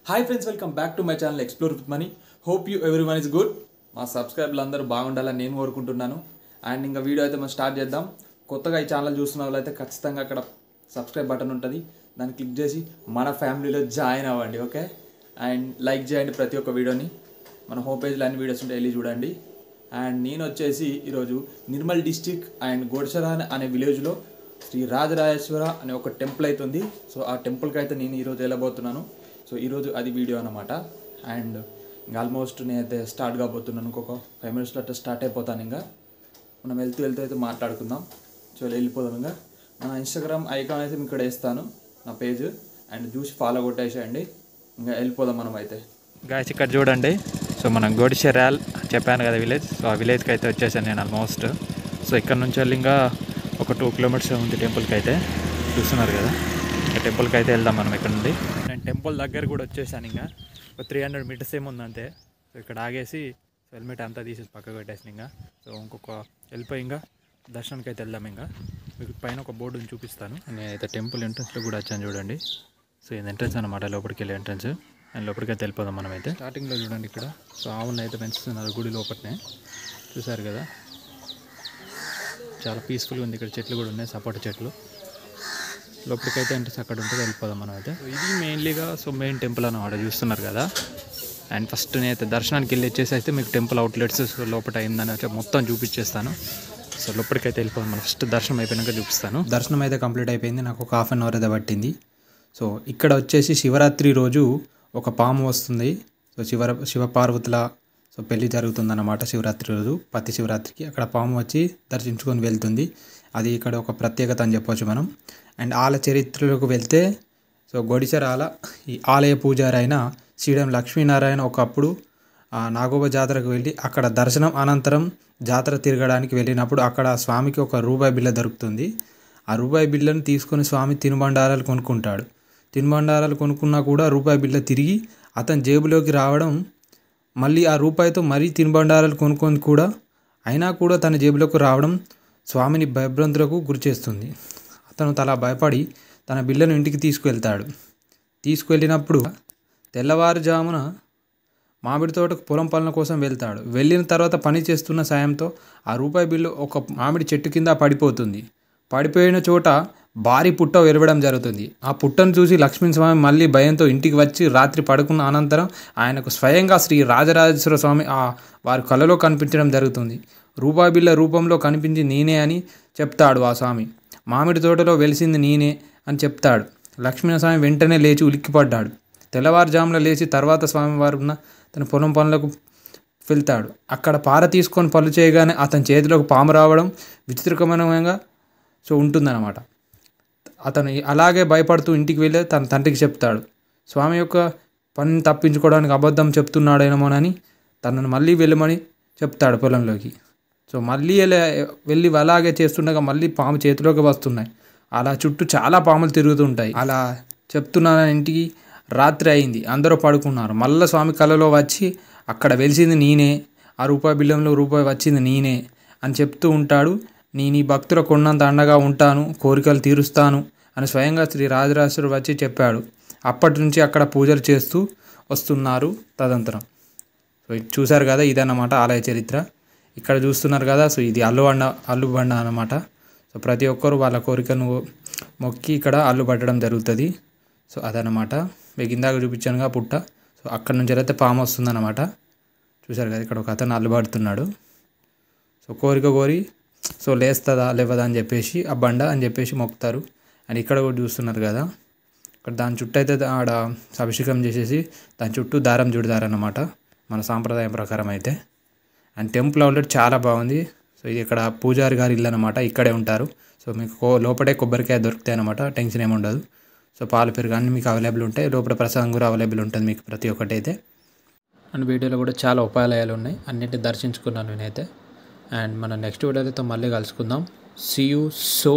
Hi friends, welcome back to my channel explore with money. Hope you everyone is good. మా సబ్స్క్రైబర్లు అందరూ బాగుండాలని నేను కోరుకుంటున్నాను. అండ్ ఇంకా వీడియో అయితే మనం స్టార్ట్ చేద్దాం. కొత్తగా ఈ ఛానల్ చూస్తున్న వాళ్ళైతే ఖచ్చితంగా అక్కడ సబ్స్క్రైబ్ బటన్ ఉంటుంది, దాన్ని క్లిక్ చేసి మన ఫ్యామిలీలో జాయిన్ అవ్వండి. ఓకే, అండ్ లైక్ చేయండి ప్రతి ఒక్క వీడియోని. మన హోమ్ పేజ్లో అన్ని వీడియోస్ ఉంటాయి, వెళ్ళి చూడండి. అండ్ నేను వచ్చేసి ఈరోజు నిర్మల్ డిస్టిక్ అండ్ గోడ్చరా అనే విలేజ్లో శ్రీ రాజరాజేశ్వర అనే ఒక టెంపుల్ అయితే ఉంది. సో ఆ టెంపుల్కి అయితే నేను ఈరోజు వెళ్ళబోతున్నాను. సో ఈరోజు అది వీడియో అనమాట. అండ్ ఇంకా ఆల్మోస్ట్ నేనైతే స్టార్ట్ కాబోతున్నాను. ఇంకొక 5 minutesలో అట్లా స్టార్ట్ అయిపోతాను. ఇంకా మనం వెళ్తూ అయితే మాట్లాడుకుందాం. సో వెళ్ళిపోదాం. ఇంకా నా ఇన్స్టాగ్రామ్ ఐకాన్ అయితే మీకు ఇక్కడ వేస్తాను, నా పేజ్, అండ్ చూసి ఫాలో కొట్టేసేయండి. ఇంకా వెళ్ళిపోదాం మనం అయితే. గాయస్ ఇక్కడ చూడండి. సో మనం గోడిచెరాల్ చెప్పాను కదా విలేజ్. సో ఆ విలేజ్కి అయితే వచ్చేసాను నేను ఆల్మోస్ట్. సో ఇక్కడ నుంచి వెళ్ళి ఇంకా ఒక 2 kilometers ఉంది టెంపుల్కి అయితే. చూస్తున్నారు కదా, ఇంకా టెంపుల్కి అయితే వెళ్దాం మనం ఇక్కడ నుండి. నేను టెంపుల్ దగ్గర కూడా వచ్చేసాను. ఇంకా ఒక 300 meters ఏముంది అంతే. సో ఇక్కడ ఆగేసి హెల్మెట్ అంతా తీసేసి పక్కకు పెట్టేసాను. ఇంకా సో ఇంకొక వెళ్ళిపోయి ఇంకా దర్శనానికి అయితే వెళ్దాం. ఇంకా మీకు పైన ఒక బోర్డుని చూపిస్తాను. నేనైతే టెంపుల్ ఎంట్రన్స్లో కూడా వచ్చాను చూడండి. సో ఇది ఎంట్రన్స్ అనమాట, లోపలికి వెళ్ళే ఎంట్రన్స్. అండ్ లోపలికి అయితే వెళ్ళిపోదాం మనమైతే. స్టార్టింగ్లో చూడండి ఇక్కడ. సో ఆవులను అయితే పెంచుతున్నారు గుడి లోపలనే, చూసారు కదా. చాలా పీస్ఫుల్గా ఉంది. ఇక్కడ చెట్లు కూడా ఉన్నాయి, సపోటా చెట్లు. లోపలికి అయితే ఎంట్రన్స్ అక్కడ ఉంటుంది, వెళ్ళిపోదాం మనం అయితే. ఇది మెయిన్లీగా మెయిన్ టెంపుల్ అన్నమాట, చూస్తున్నారు కదా. అండ్ ఫస్ట్ నేనైతే దర్శనానికి వెళ్ళి వచ్చేసి అయితే మీకు టెంపుల్ అవుట్లెట్స్ లోపల అయిందని అయితే మొత్తం చూపించేస్తాను. సో లోపలికైతే వెళ్ళిపోదాం. మనం ఫస్ట్ దర్శనం అయిపోయినాక చూపిస్తాను. దర్శనం అయితే కంప్లీట్ అయిపోయింది, నాకు ఒక 1/2 hour అయితే పట్టింది. సో ఇక్కడ వచ్చేసి శివరాత్రి రోజు ఒక పాము వస్తుంది. సో శివపార్వతుల పెళ్ళి జరుగుతుందన్నమాట శివరాత్రి రోజు, ప్రతి శివరాత్రికి అక్కడ పాము వచ్చి దర్శించుకొని వెళ్తుంది. అది ఇక్కడ ఒక ప్రత్యేకత అని చెప్పవచ్చు మనం. అండ్ ఆలయ చరిత్రలోకి వెళ్తే, సో గోడిచెరాల ఈ ఆలయ పూజారి అయిన శ్రీడం లక్ష్మీనారాయణ ఒకప్పుడు నాగోబ జాతరకు వెళ్ళి అక్కడ దర్శనం అనంతరం జాతర తిరగడానికి వెళ్ళినప్పుడు అక్కడ స్వామికి ఒక రూపాయి బిళ్ళ దొరుకుతుంది. ఆ రూపాయి బిళ్ళను తీసుకొని స్వామి తినుబండారాలు కొనుక్కుంటాడు. తినుబండారాలు కొనుక్కున్నా కూడా రూపాయి బిళ్ళ తిరిగి అతని జేబులోకి రావడం, మళ్ళీ ఆ రూపాయితో మరీ తినుబండారాలు కొనుక్కొని కూడా అయినా కూడా తన జేబులోకి రావడం స్వామిని భయభ్రాంతులకు గురిచేస్తుంది. అతను తల భయపడి తన బిళ్ళను ఇంటికి తీసుకువెళ్తాడు. తీసుకువెళ్ళినప్పుడు తెల్లవారుజామున మామిడి తోటకు పొలం పనుల కోసం వెళ్తాడు. వెళ్ళిన తర్వాత పని చేస్తున్న సాయంతో ఆ రూపాయి బిల్లు ఒక మామిడి చెట్టు కింద పడిపోతుంది. పడిపోయిన చోట భారీ పుట్ట విరవడం జరుగుతుంది. ఆ పుట్టను చూసి లక్ష్మీస్వామి మళ్ళీ భయంతో ఇంటికి వచ్చి రాత్రి పడుకున్న అనంతరం ఆయనకు స్వయంగా శ్రీ రాజరాజేశ్వర స్వామి వారి కలలో కనిపించడం జరుగుతుంది. రూపాయి బిళ్ళ రూపంలో కనిపించి నేనే అని చెప్తాడు ఆ స్వామి. మామిడి తోటలో వెలిసింది నేనే అని చెప్తాడు. లక్ష్మీస్వామి వెంటనే లేచి ఉలిక్కిపడ్డాడు. తెల్లవారుజామున లేచి తర్వాత స్వామివారు ఉన్న తన పొలం పనులకు వెళ్తాడు. అక్కడ పార తీసుకొని పనులు చేయగానే అతని చేతిలోకి పాము రావడం విచిత్రకరంగా ఉంటుందన్నమాట. అతను అలాగే భయపడుతూ ఇంటికి వెళ్ళి తన తండ్రికి చెప్తాడు. స్వామి యొక్క పనిని తప్పించుకోవడానికి అబద్ధం చెప్తున్నాడేమోనని తనను మళ్ళీ వెళ్ళమని చెప్తాడు పొలంలోకి. సో మళ్ళీ వెళ్ళి అలాగే చేస్తుండగా మళ్ళీ పాము చేతిలోకి వస్తున్నాయి. అలా చుట్టూ చాలా పాములు తిరుగుతుంటాయి. అలా చెప్తున్నాను, ఇంటికి రాత్రి అయింది, అందరూ పడుకున్నారు. మళ్ళీ స్వామి కలలో వచ్చి అక్కడ వెలిసింది నేనే, ఆ రూపాయి బిల్లంలో రూపాయి వచ్చింది నేనే అని చెప్తూ ఉంటాడు. నేను ఈ భక్తుల కొండంత అండగా ఉంటాను, కోరికలు తీరుస్తాను అని స్వయంగా శ్రీ రాజరాజేశ్వరుడు వచ్చి చెప్పాడు. అప్పటి నుంచి అక్కడ పూజలు చేస్తూ వస్తున్నారు తదంతరం. సో చూశారు కదా, ఇదన్నమాట ఆలయ చరిత్ర. ఇక్కడ చూస్తున్నారు కదా, సో ఇది అల్లుబండ అన్నమాట. సో ప్రతి ఒక్కరు వాళ్ళ కోరికను మొక్కి ఇక్కడ అల్లు పట్టడం జరుగుతుంది. సో అదనమాట మీకు ఇందాక చూపించానుగా పుట్ట. సో అక్కడ నుంచి అయితే పాము వస్తుందన్నమాట. చూశారు కదా, ఇక్కడ ఒక అతను అల్లు పడుతున్నాడు. సో కోరిక కోరి సో లేస్తుందా లేవదా అని చెప్పేసి ఆ బండ అని చెప్పేసి మొక్కుతారు. అండ్ ఇక్కడ కూడా చూస్తున్నారు కదా, ఇక్కడ దాని చుట్టూ అయితే ఆడ అభిషేకం చేసేసి దాని చుట్టూ దారం చుడతారన్నమాట మన సాంప్రదాయం ప్రకారం అయితే. అండ్ టెంపుల్ అవుట్లెట్ చాలా బాగుంది. సో ఇది ఇక్కడ పూజారి గారి ఇల్లు అనమాట, ఇక్కడే ఉంటారు. సో మీకు లోపలే కొబ్బరికాయ దొరుకుతాయి అనమాట, టెన్షన్ ఏమి ఉండదు. సో పాలు పెరుగు అన్నీ మీకు అవైలబుల్ ఉంటాయి. లోపల ప్రసాదం కూడా అవైలబుల్ ఉంటుంది మీకు ప్రతి ఒక్కటి అయితే. అండ్ వీడియోలో కూడా చాలా ఉపాయాలు ఉన్నాయి, అన్నింటినీ దర్శించుకున్నాను నేనైతే. అండ్ మన నెక్స్ట్ వీడియోతో మళ్ళీ కలుసుకుందాం. See you so